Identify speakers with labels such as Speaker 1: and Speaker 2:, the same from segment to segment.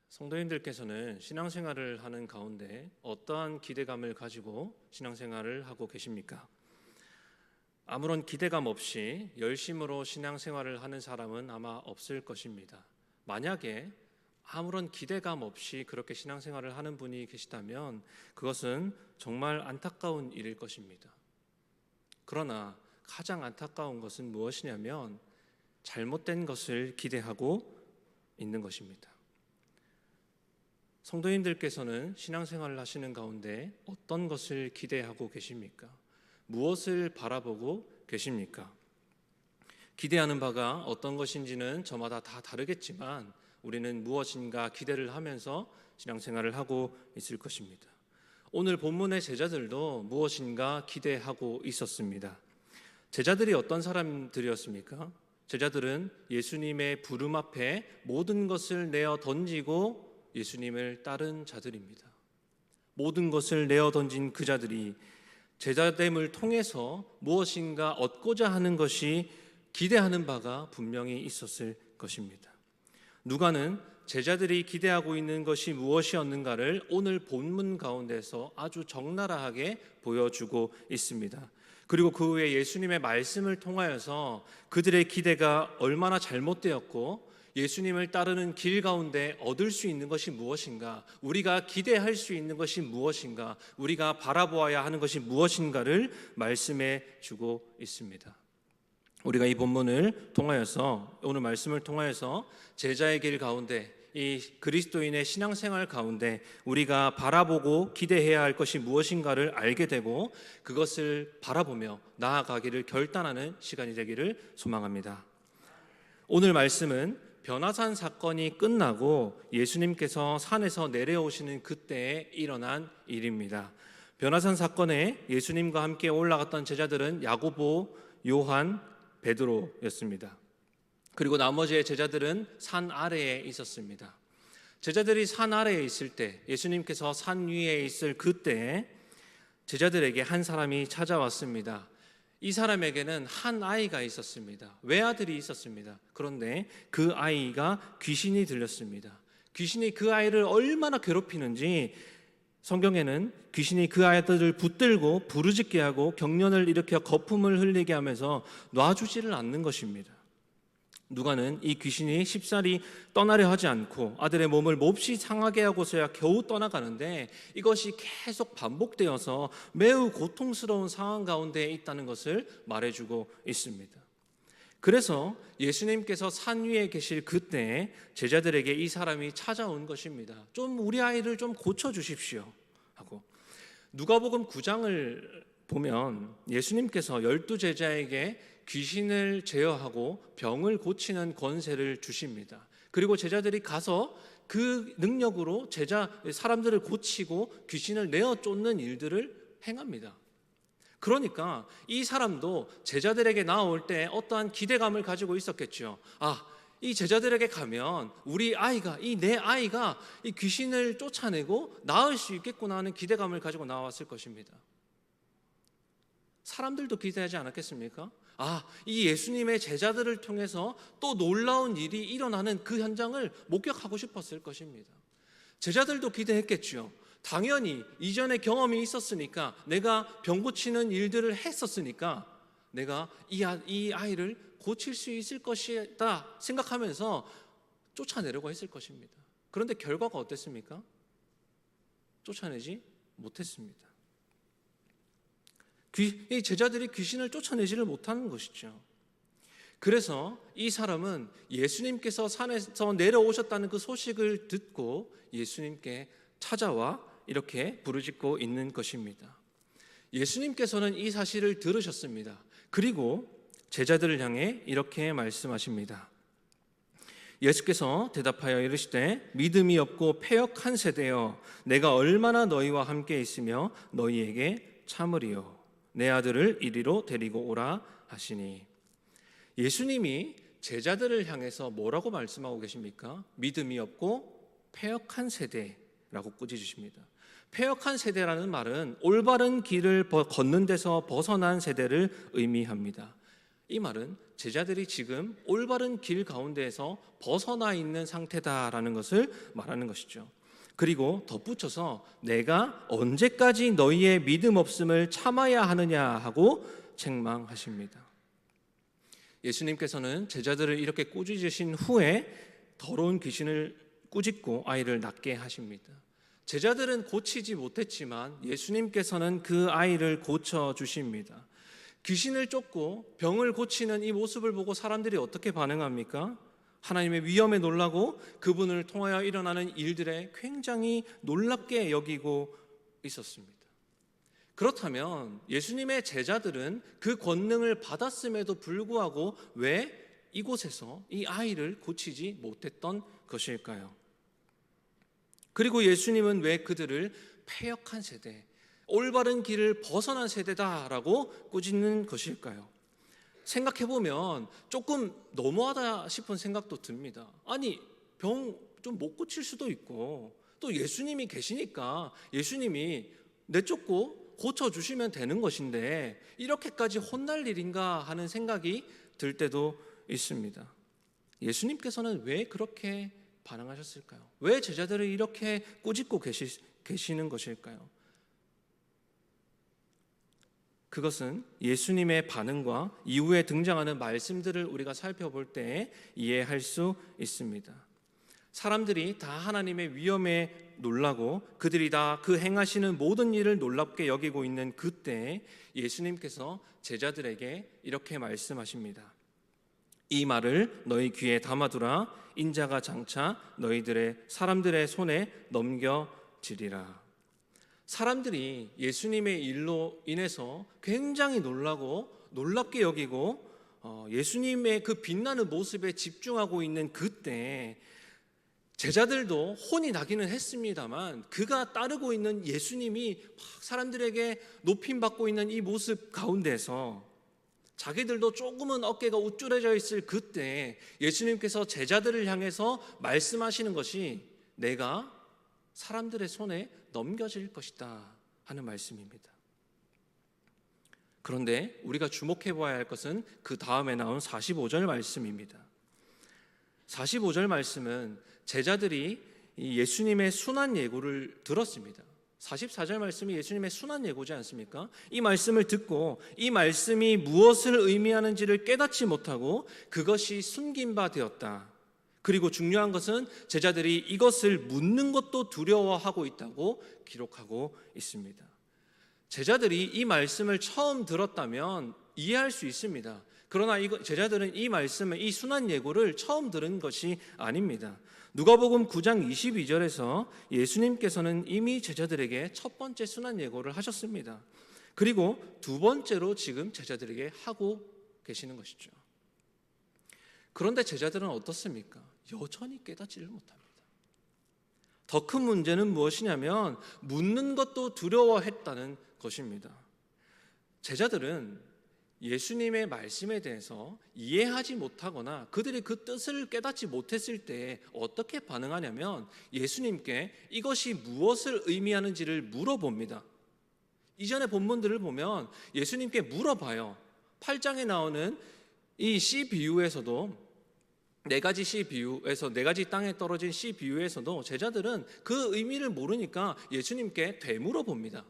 Speaker 1: 성도님들께서는 신앙생활을 하는 가운데 어떠한 기대감을 가지고 신앙생활을 하고 계십니까? 아무런 기대감 없이 열심으로 신앙생활을 하는 사람은 아마 없을 것입니다. 만약에 아무런 기대감 없이 그렇게 신앙생활을 하는 분이 계시다면 그것은 정말 안타까운 일일 것입니다. 그러나 가장 안타까운 것은 무엇이냐면 잘못된 것을 기대하고 있는 것입니다. 성도님들께서는 신앙생활을 하시는 가운데 어떤 것을 기대하고 계십니까? 무엇을 바라보고 계십니까? 기대하는 바가 어떤 것인지는 저마다 다 다르겠지만 우리는 무엇인가 기대를 하면서 신앙생활을 하고 있을 것입니다. 오늘 본문의 제자들도 무엇인가 기대하고 있었습니다. 제자들이 어떤 사람들이었습니까? 제자들은 예수님의 부름 앞에 모든 것을 내어 던지고 예수님을 따른 자들입니다. 모든 것을 내어 던진 그 자들이 제자됨을 통해서 무엇인가 얻고자 하는 것이 기대하는 바가 분명히 있었을 것입니다. 누가는 제자들이 기대하고 있는 것이 무엇이었는가를 오늘 본문 가운데서 아주 적나라하게 보여주고 있습니다. 그리고 그 후에 예수님의 말씀을 통하여서 그들의 기대가 얼마나 잘못되었고 예수님을 따르는 길 가운데 얻을 수 있는 것이 무엇인가, 우리가 기대할 수 있는 것이 무엇인가, 우리가 바라보아야 하는 것이 무엇인가를 말씀해 주고 있습니다. 우리가 이 본문을 통하여서, 오늘 말씀을 통하여서 제자의 길 가운데, 이 그리스도인의 신앙생활 가운데 우리가 바라보고 기대해야 할 것이 무엇인가를 알게 되고 그것을 바라보며 나아가기를 결단하는 시간이 되기를 소망합니다. 오늘 말씀은 변화산 사건이 끝나고 예수님께서 산에서 내려오시는 그때에 일어난 일입니다. 변화산 사건에 예수님과 함께 올라갔던 제자들은 야고보, 요한, 베드로였습니다. 그리고 나머지의 제자들은 산 아래에 있었습니다. 제자들이 산 아래에 있을 때, 예수님께서 산 위에 있을 그때에 제자들에게 한 사람이 찾아왔습니다. 이 사람에게는 한 아이가 있었습니다. 외아들이 있었습니다. 그런데 그 아이가 귀신이 들렸습니다. 귀신이 그 아이를 얼마나 괴롭히는지 성경에는 귀신이 그 아이들을 붙들고 부르짖게 하고 경련을 일으켜 거품을 흘리게 하면서 놔주지를 않는 것입니다. 누가는 이 귀신이 쉽사리 떠나려 하지 않고 아들의 몸을 몹시 상하게 하고서야 겨우 떠나가는데 이것이 계속 반복되어서 매우 고통스러운 상황 가운데 있다는 것을 말해주고 있습니다. 그래서 예수님께서 산 위에 계실 그때 제자들에게 이 사람이 찾아온 것입니다. 좀 우리 아이를 좀 고쳐주십시오 하고. 누가복음 9장을 보면 예수님께서 12제자에게 귀신을 제어하고 병을 고치는 권세를 주십니다. 그리고 제자들이 가서 그 능력으로 사람들을 고치고 귀신을 내어 쫓는 일들을 행합니다. 그러니까 이 사람도 제자들에게 나올 때 어떠한 기대감을 가지고 있었겠죠. 이 제자들에게 가면 우리 아이가, 내 아이가 이 귀신을 쫓아내고 나을 수 있겠구나 하는 기대감을 가지고 나왔을 것입니다. 사람들도 기대하지 않았겠습니까? 이 예수님의 제자들을 통해서 또 놀라운 일이 일어나는 그 현장을 목격하고 싶었을 것입니다. 제자들도 기대했겠죠. 당연히 이전에 경험이 있었으니까, 내가 병 고치는 일들을 했었으니까 내가 이 아이를 고칠 수 있을 것이다 생각하면서 쫓아내려고 했을 것입니다. 그런데 결과가 어땠습니까? 쫓아내지 못했습니다. 이 제자들이 귀신을 쫓아내지를 못하는 것이죠. 그래서 이 사람은 예수님께서 산에서 내려오셨다는 그 소식을 듣고 예수님께 찾아와 이렇게 부르짖고 있는 것입니다. 예수님께서는 이 사실을 들으셨습니다. 그리고 제자들을 향해 이렇게 말씀하십니다. 예수께서 대답하여 이르시되 믿음이 없고 패역한 세대여, 내가 얼마나 너희와 함께 있으며 너희에게 참으리요, 내 아들을 이리로 데리고 오라 하시니. 예수님이 제자들을 향해서 뭐라고 말씀하고 계십니까? 믿음이 없고 패역한 세대라고 꾸짖으십니다. 패역한 세대라는 말은 올바른 길을 걷는 데서 벗어난 세대를 의미합니다. 이 말은 제자들이 지금 올바른 길 가운데에서 벗어나 있는 상태다라는 것을 말하는 것이죠. 그리고 덧붙여서 내가 언제까지 너희의 믿음 없음을 참아야 하느냐 하고 책망하십니다. 예수님께서는 제자들을 이렇게 꾸짖으신 후에 더러운 귀신을 꾸짖고 아이를 낫게 하십니다. 제자들은 고치지 못했지만 예수님께서는 그 아이를 고쳐주십니다. 귀신을 쫓고 병을 고치는 이 모습을 보고 사람들이 어떻게 반응합니까? 하나님의 위엄에 놀라고 그분을 통하여 일어나는 일들에 굉장히 놀랍게 여기고 있었습니다. 그렇다면 예수님의 제자들은 그 권능을 받았음에도 불구하고 왜 이곳에서 이 아이를 고치지 못했던 것일까요? 그리고 예수님은 왜 그들을 패역한 세대, 올바른 길을 벗어난 세대다라고 꾸짖는 것일까요? 생각해보면 조금 너무하다 싶은 생각도 듭니다. 아니, 병 좀 못 고칠 수도 있고 또 예수님이 계시니까 예수님이 내쫓고 고쳐주시면 되는 것인데 이렇게까지 혼날 일인가 하는 생각이 들 때도 있습니다. 예수님께서는 왜 그렇게 반응하셨을까요? 왜 제자들을 이렇게 꾸짖고 계시는 것일까요? 그것은 예수님의 반응과 이후에 등장하는 말씀들을 우리가 살펴볼 때 이해할 수 있습니다. 사람들이 다 하나님의 위엄에 놀라고 그들이 다 그 행하시는 모든 일을 놀랍게 여기고 있는 그때 예수님께서 제자들에게 이렇게 말씀하십니다. 이 말을 너희 귀에 담아두라. 인자가 장차 사람들의 손에 넘겨지리라. 사람들이 예수님의 일로 인해서 굉장히 놀랍게 여기고 예수님의 그 빛나는 모습에 집중하고 있는 그때 제자들도 혼이 나기는 했습니다만 그가 따르고 있는 예수님이 막 사람들에게 높임받고 있는 이 모습 가운데서 자기들도 조금은 어깨가 우쭐해져 있을 그때 예수님께서 제자들을 향해서 말씀하시는 것이 내가 사람들의 손에 넘겨질 것이다 하는 말씀입니다. 그런데 우리가 주목해 보아야 할 것은 그 다음에 나온 45절 말씀입니다. 45절 말씀은 제자들이 예수님의 순환 예고를 들었습니다. 44절 말씀이 예수님의 순환 예고지 않습니까? 이 말씀을 듣고 이 말씀이 무엇을 의미하는지를 깨닫지 못하고 그것이 숨긴 바 되었다. 그리고 중요한 것은 제자들이 이것을 묻는 것도 두려워하고 있다고 기록하고 있습니다. 제자들이 이 말씀을 처음 들었다면 이해할 수 있습니다. 그러나 제자들은 이 말씀을, 이 순환 예고를 처음 들은 것이 아닙니다. 누가복음 9장 22절에서 예수님께서는 이미 제자들에게 첫 번째 순환 예고를 하셨습니다. 그리고 두 번째로 지금 제자들에게 하고 계시는 것이죠. 그런데 제자들은 어떻습니까? 여전히 깨닫지를 못합니다. 더 큰 문제는 무엇이냐면 묻는 것도 두려워했다는 것입니다. 제자들은 예수님의 말씀에 대해서 이해하지 못하거나 그들이 그 뜻을 깨닫지 못했을 때 어떻게 반응하냐면 예수님께 이것이 무엇을 의미하는지를 물어봅니다. 이전의 본문들을 보면 예수님께 물어봐요. 8장에 나오는 이 씨 비유에서도 네 가지 땅에 떨어진 씨 비유에서도 제자들은 그 의미를 모르니까 예수님께 되물어봅니다.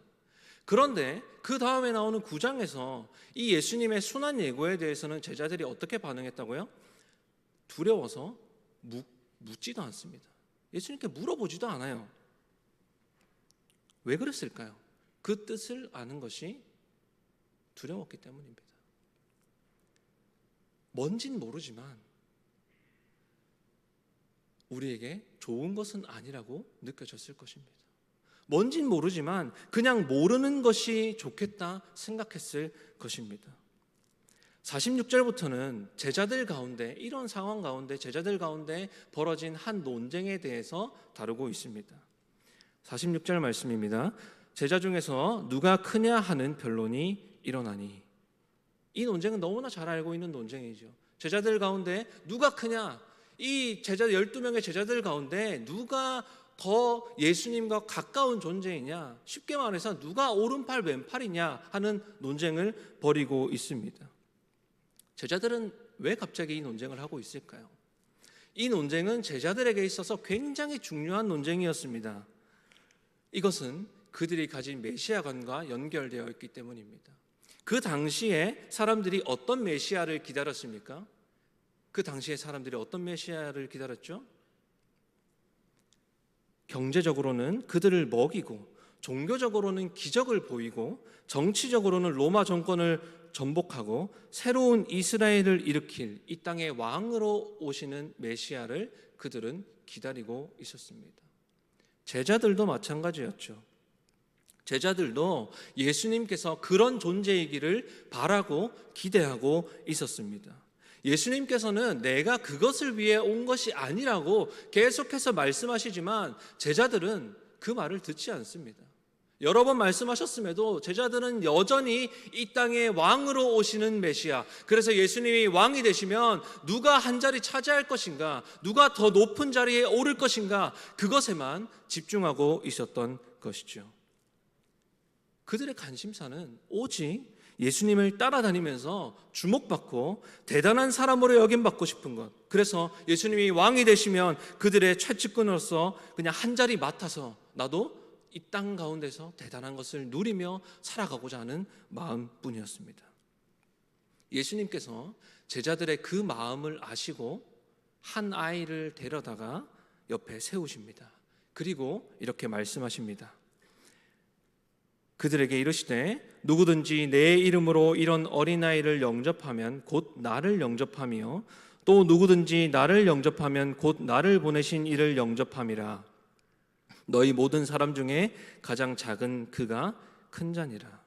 Speaker 1: 그런데 그 다음에 나오는 9장에서 이 예수님의 순환 예고에 대해서는 제자들이 어떻게 반응했다고요? 두려워서 묻지도 않습니다. 예수님께 물어보지도 않아요. 왜 그랬을까요? 그 뜻을 아는 것이 두려웠기 때문입니다. 뭔진 모르지만 우리에게 좋은 것은 아니라고 느껴졌을 것입니다. 뭔진 모르지만 그냥 모르는 것이 좋겠다 생각했을 것입니다. 46절부터는 제자들 가운데, 이런 상황 가운데 제자들 가운데 벌어진 한 논쟁에 대해서 다루고 있습니다. 46절 말씀입니다. 제자 중에서 누가 크냐 하는 변론이 일어나니. 이 논쟁은 너무나 잘 알고 있는 논쟁이죠. 제자들 가운데 누가 크냐, 이 12명의 제자들 가운데 누가 더 예수님과 가까운 존재이냐, 쉽게 말해서 누가 오른팔 왼팔이냐 하는 논쟁을 벌이고 있습니다. 제자들은 왜 갑자기 이 논쟁을 하고 있을까요? 이 논쟁은 제자들에게 있어서 굉장히 중요한 논쟁이었습니다. 이것은 그들이 가진 메시아관과 연결되어 있기 때문입니다. 그 당시에 사람들이 어떤 메시아를 기다렸습니까? 그 당시에 사람들이 어떤 메시아를 기다렸죠? 경제적으로는 그들을 먹이고, 종교적으로는 기적을 보이고, 정치적으로는 로마 정권을 전복하고 새로운 이스라엘을 일으킬 이 땅의 왕으로 오시는 메시아를 그들은 기다리고 있었습니다. 제자들도 마찬가지였죠. 제자들도 예수님께서 그런 존재이기를 바라고 기대하고 있었습니다. 예수님께서는 내가 그것을 위해 온 것이 아니라고 계속해서 말씀하시지만 제자들은 그 말을 듣지 않습니다. 여러 번 말씀하셨음에도 제자들은 여전히 이 땅의 왕으로 오시는 메시아, 그래서 예수님이 왕이 되시면 누가 한 자리 차지할 것인가, 누가 더 높은 자리에 오를 것인가, 그것에만 집중하고 있었던 것이죠. 그들의 관심사는 오직 예수님을 따라다니면서 주목받고 대단한 사람으로 여김받고 싶은 것, 그래서 예수님이 왕이 되시면 그들의 최측근으로서 그냥 한 자리 맡아서 나도 이 땅 가운데서 대단한 것을 누리며 살아가고자 하는 마음뿐이었습니다. 예수님께서 제자들의 그 마음을 아시고 한 아이를 데려다가 옆에 세우십니다. 그리고 이렇게 말씀하십니다. 그들에게 이르시되 누구든지 내 이름으로 이런 어린아이를 영접하면 곧 나를 영접하며 또 누구든지 나를 영접하면 곧 나를 보내신 이를 영접함이라. 너희 모든 사람 중에 가장 작은 그가 큰 자니라.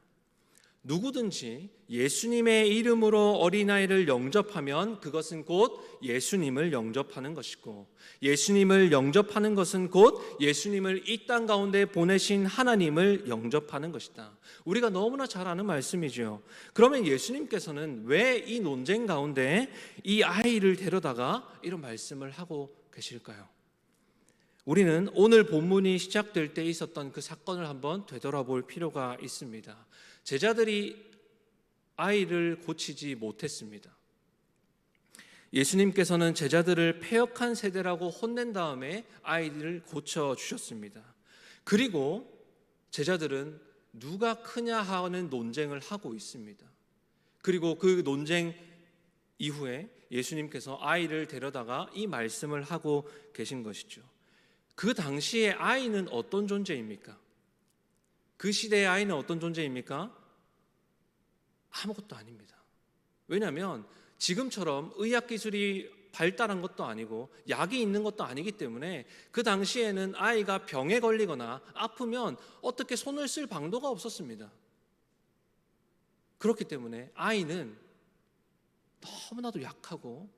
Speaker 1: 누구든지 예수님의 이름으로 어린아이를 영접하면 그것은 곧 예수님을 영접하는 것이고, 예수님을 영접하는 것은 곧 예수님을 이 땅 가운데 보내신 하나님을 영접하는 것이다. 우리가 너무나 잘 아는 말씀이죠. 그러면 예수님께서는 왜 이 논쟁 가운데 이 아이를 데려다가 이런 말씀을 하고 계실까요? 우리는 오늘 본문이 시작될 때 있었던 그 사건을 한번 되돌아볼 필요가 있습니다. 제자들이 아이를 고치지 못했습니다. 예수님께서는 제자들을 패역한 세대라고 혼낸 다음에 아이들을 고쳐주셨습니다. 그리고 제자들은 누가 크냐 하는 논쟁을 하고 있습니다. 그리고 그 논쟁 이후에 예수님께서 아이를 데려다가 이 말씀을 하고 계신 것이죠. 그 당시의 아이는 어떤 존재입니까? 그 시대의 아이는 어떤 존재입니까? 아무것도 아닙니다. 왜냐하면 지금처럼 의학기술이 발달한 것도 아니고 약이 있는 것도 아니기 때문에 그 당시에는 아이가 병에 걸리거나 아프면 어떻게 손을 쓸 방도가 없었습니다. 그렇기 때문에 아이는 너무나도 약하고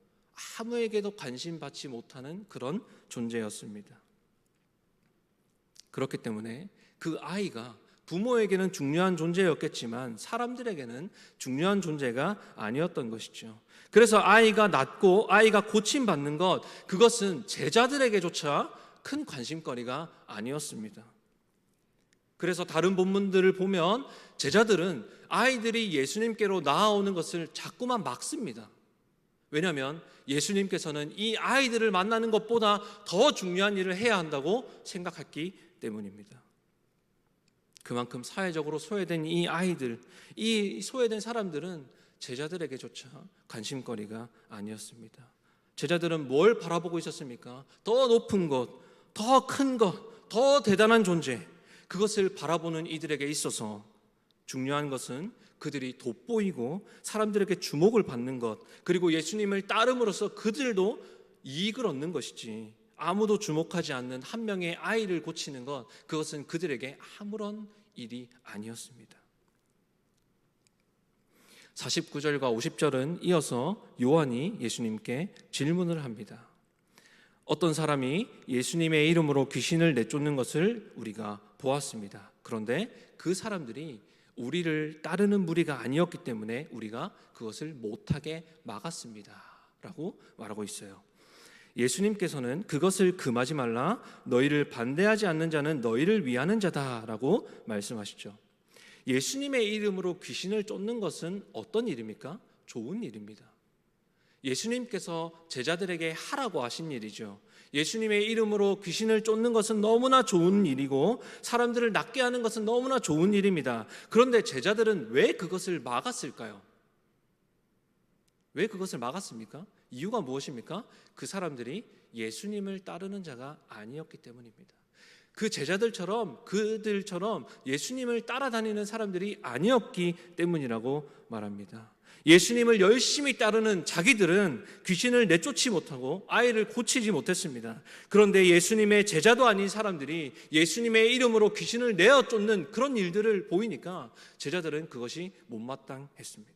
Speaker 1: 아무에게도 관심 받지 못하는 그런 존재였습니다. 그렇기 때문에 그 아이가 부모에게는 중요한 존재였겠지만 사람들에게는 중요한 존재가 아니었던 것이죠. 그래서 아이가 낫고 아이가 고침받는 것, 그것은 제자들에게조차 큰 관심거리가 아니었습니다. 그래서 다른 본문들을 보면 제자들은 아이들이 예수님께로 나아오는 것을 자꾸만 막습니다. 왜냐하면 예수님께서는 이 아이들을 만나는 것보다 더 중요한 일을 해야 한다고 생각했기 때문입니다. 그만큼 사회적으로 소외된 이 아이들, 이 소외된 사람들은 제자들에게조차 관심거리가 아니었습니다. 제자들은 뭘 바라보고 있었습니까? 더 높은 것, 더 큰 것, 더 대단한 존재, 그것을 바라보는 이들에게 있어서 중요한 것은 그들이 돋보이고 사람들에게 주목을 받는 것, 그리고 예수님을 따름으로써 그들도 이익을 얻는 것이지, 아무도 주목하지 않는 한 명의 아이를 고치는 것, 그것은 그들에게 아무런 일이 아니었습니다. 49절과 50절은 이어서 요한이 예수님께 질문을 합니다. 어떤 사람이 예수님의 이름으로 귀신을 내쫓는 것을 우리가 보았습니다. 그런데 그 사람들이 우리를 따르는 무리가 아니었기 때문에 우리가 그것을 못하게 막았습니다 라고 말하고 있어요. 예수님께서는 그것을 금하지 말라, 너희를 반대하지 않는 자는 너희를 위하는 자다라고 말씀하시죠. 예수님의 이름으로 귀신을 쫓는 것은 어떤 일입니까? 좋은 일입니다. 예수님께서 제자들에게 하라고 하신 일이죠. 예수님의 이름으로 귀신을 쫓는 것은 너무나 좋은 일이고 사람들을 낫게 하는 것은 너무나 좋은 일입니다. 그런데 제자들은 왜 그것을 막았을까요? 왜 그것을 막았습니까? 이유가 무엇입니까? 그 사람들이 예수님을 따르는 자가 아니었기 때문입니다. 그 제자들처럼 그들처럼 예수님을 따라다니는 사람들이 아니었기 때문이라고 말합니다. 예수님을 열심히 따르는 자기들은 귀신을 내쫓지 못하고 아이를 고치지 못했습니다. 그런데 예수님의 제자도 아닌 사람들이 예수님의 이름으로 귀신을 내어 쫓는 그런 일들을 보이니까 제자들은 그것이 못마땅했습니다.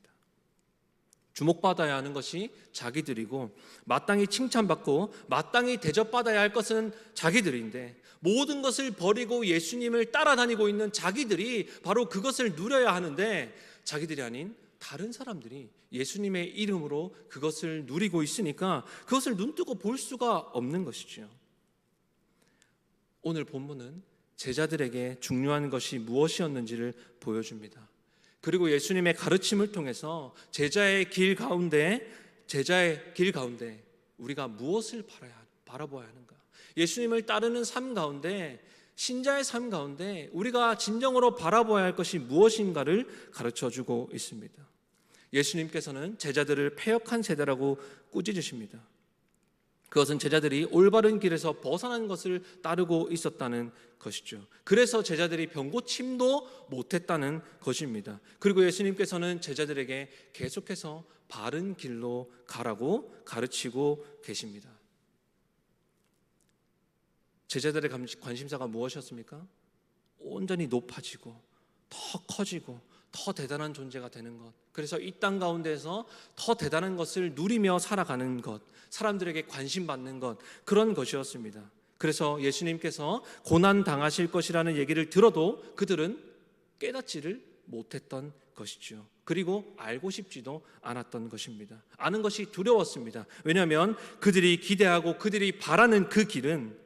Speaker 1: 주목받아야 하는 것이 자기들이고 마땅히 칭찬받고 마땅히 대접받아야 할 것은 자기들인데 모든 것을 버리고 예수님을 따라다니고 있는 자기들이 바로 그것을 누려야 하는데 자기들이 아닌 다른 사람들이 예수님의 이름으로 그것을 누리고 있으니까 그것을 눈뜨고 볼 수가 없는 것이죠. 오늘 본문은 제자들에게 중요한 것이 무엇이었는지를 보여줍니다. 그리고 예수님의 가르침을 통해서 제자의 길 가운데 우리가 무엇을 바라보아야 하는가? 예수님을 따르는 삶 가운데, 신자의 삶 가운데 우리가 진정으로 바라보아야 할 것이 무엇인가를 가르쳐주고 있습니다. 예수님께서는 제자들을 패역한 세대라고 꾸짖으십니다. 그것은 제자들이 올바른 길에서 벗어난 것을 따르고 있었다는 것이죠. 그래서 제자들이 병고침도 못했다는 것입니다. 그리고 예수님께서는 제자들에게 계속해서 바른 길로 가라고 가르치고 계십니다. 제자들의 관심사가 무엇이었습니까? 온전히 높아지고 더 커지고 더 대단한 존재가 되는 것, 그래서 이 땅 가운데서 더 대단한 것을 누리며 살아가는 것, 사람들에게 관심받는 것, 그런 것이었습니다. 그래서 예수님께서 고난 당하실 것이라는 얘기를 들어도 그들은 깨닫지를 못했던 것이죠. 그리고 알고 싶지도 않았던 것입니다. 아는 것이 두려웠습니다. 왜냐하면 그들이 기대하고 그들이 바라는 그 길은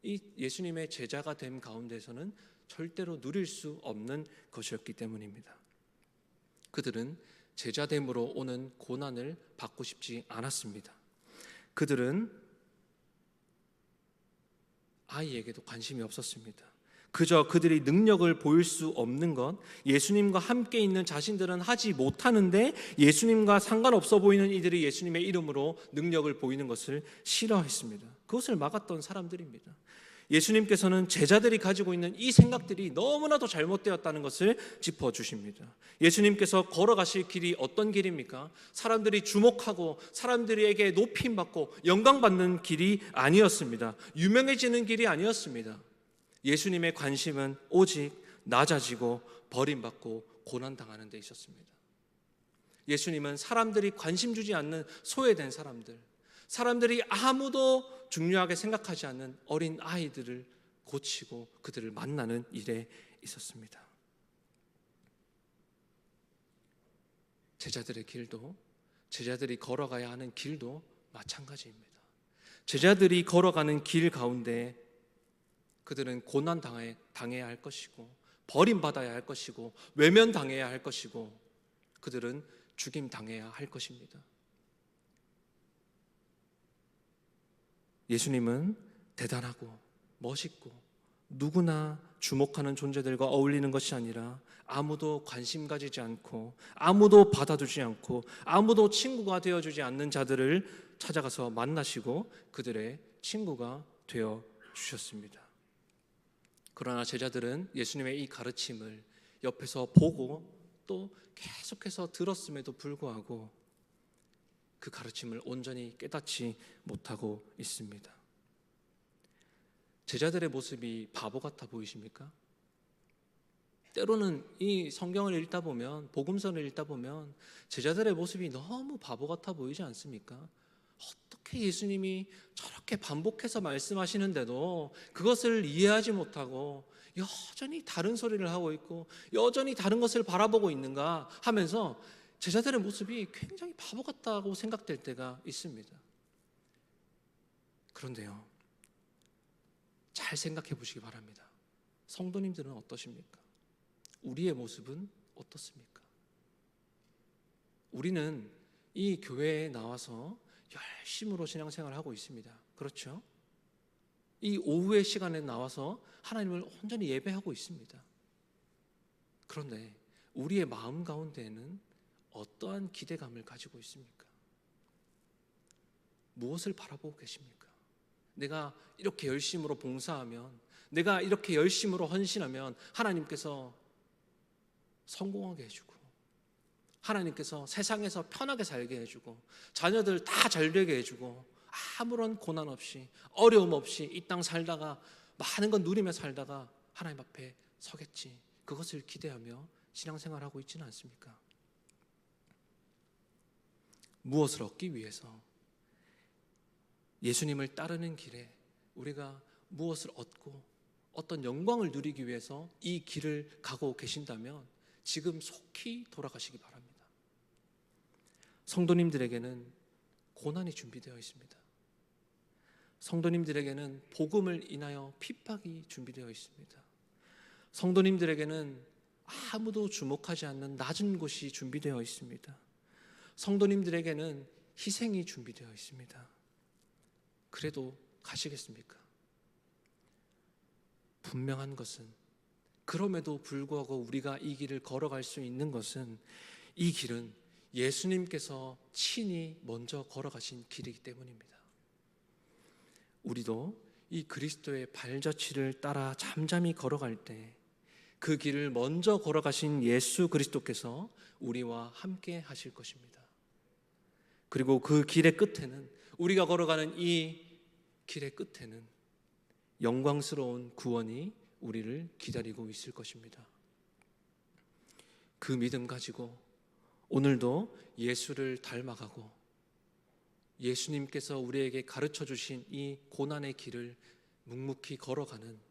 Speaker 1: 이 예수님의 제자가 됨 가운데서는 절대로 누릴 수 없는 것이었기 때문입니다. 그들은 제자됨으로 오는 고난을 받고 싶지 않았습니다. 그들은 아이에게도 관심이 없었습니다. 그저 그들이 능력을 보일 수 없는 것, 예수님과 함께 있는 자신들은 하지 못하는데 예수님과 상관없어 보이는 이들이 예수님의 이름으로 능력을 보이는 것을 싫어했습니다. 그것을 막았던 사람들입니다. 예수님께서는 제자들이 가지고 있는 이 생각들이 너무나도 잘못되었다는 것을 짚어주십니다. 예수님께서 걸어가실 길이 어떤 길입니까? 사람들이 주목하고 사람들에게 높임받고 영광받는 길이 아니었습니다. 유명해지는 길이 아니었습니다. 예수님의 관심은 오직 낮아지고 버림받고 고난당하는 데 있었습니다. 예수님은 사람들이 관심 주지 않는 소외된 사람들이 아무도 중요하게 생각하지 않는 어린 아이들을 고치고 그들을 만나는 일에 있었습니다. 제자들의 길도, 제자들이 걸어가야 하는 길도 마찬가지입니다. 제자들이 걸어가는 길 가운데 그들은 고난 당해야 할 것이고 버림받아야 할 것이고 외면당해야 할 것이고 그들은 죽임당해야 할 것입니다. 예수님은 대단하고 멋있고 누구나 주목하는 존재들과 어울리는 것이 아니라 아무도 관심 가지지 않고 아무도 받아주지 않고 아무도 친구가 되어주지 않는 자들을 찾아가서 만나시고 그들의 친구가 되어 주셨습니다. 그러나 제자들은 예수님의 이 가르침을 옆에서 보고 또 계속해서 들었음에도 불구하고 그 가르침을 온전히 깨닫지 못하고 있습니다. 제자들의 모습이 바보 같아 보이십니까? 때로는 이 성경을 읽다 보면, 복음서를 읽다 보면 제자들의 모습이 너무 바보 같아 보이지 않습니까? 어떻게 예수님이 저렇게 반복해서 말씀하시는데도 그것을 이해하지 못하고 여전히 다른 소리를 하고 있고 여전히 다른 것을 바라보고 있는가 하면서 제자들의 모습이 굉장히 바보 같다고 생각될 때가 있습니다. 그런데요, 잘 생각해 보시기 바랍니다. 성도님들은 어떠십니까? 우리의 모습은 어떻습니까? 우리는 이 교회에 나와서 열심으로 신앙생활을 하고 있습니다. 그렇죠? 이 오후의 시간에 나와서 하나님을 온전히 예배하고 있습니다. 그런데 우리의 마음 가운데에는 어떠한 기대감을 가지고 있습니까? 무엇을 바라보고 계십니까? 내가 이렇게 열심으로 봉사하면, 내가 이렇게 열심으로 헌신하면 하나님께서 성공하게 해주고, 하나님께서 세상에서 편하게 살게 해주고, 자녀들 다 잘되게 해주고, 아무런 고난 없이 어려움 없이 이 땅 살다가 많은 건 누리며 살다가 하나님 앞에 서겠지, 그것을 기대하며 신앙생활하고 있지는 않습니까? 무엇을 얻기 위해서, 예수님을 따르는 길에 우리가 무엇을 얻고 어떤 영광을 누리기 위해서 이 길을 가고 계신다면 지금 속히 돌아가시기 바랍니다. 성도님들에게는 고난이 준비되어 있습니다. 성도님들에게는 복음을 인하여 핍박이 준비되어 있습니다. 성도님들에게는 아무도 주목하지 않는 낮은 곳이 준비되어 있습니다. 성도님들에게는 희생이 준비되어 있습니다. 그래도 가시겠습니까? 분명한 것은, 그럼에도 불구하고 우리가 이 길을 걸어갈 수 있는 것은, 이 길은 예수님께서 친히 먼저 걸어가신 길이기 때문입니다. 우리도 이 그리스도의 발자취를 따라 잠잠히 걸어갈 때 그 길을 먼저 걸어가신 예수 그리스도께서 우리와 함께 하실 것입니다. 그리고 그 길의 끝에는, 우리가 걸어가는 이 길의 끝에는 영광스러운 구원이 우리를 기다리고 있을 것입니다. 그 믿음 가지고 오늘도 예수를 닮아가고 예수님께서 우리에게 가르쳐 주신 이 고난의 길을 묵묵히 걸어가는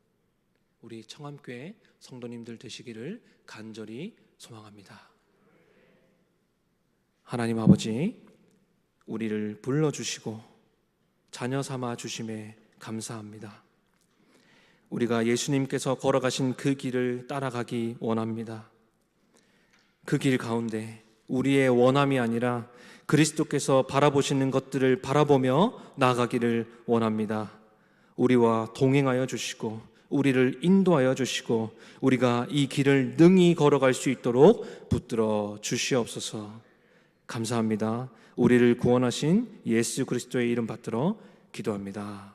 Speaker 1: 우리 청암교회 성도님들 되시기를 간절히 소망합니다. 하나님 아버지, 우리를 불러주시고 자녀 삼아 주심에 감사합니다. 우리가 예수님께서 걸어가신 그 길을 따라가기 원합니다. 그 길 가운데 우리의 원함이 아니라 그리스도께서 바라보시는 것들을 바라보며 나아가기를 원합니다. 우리와 동행하여 주시고 우리를 인도하여 주시고 우리가 이 길을 능히 걸어갈 수 있도록 붙들어 주시옵소서. 감사합니다. 우리를 구원하신 예수 그리스도의 이름 받들어 기도합니다.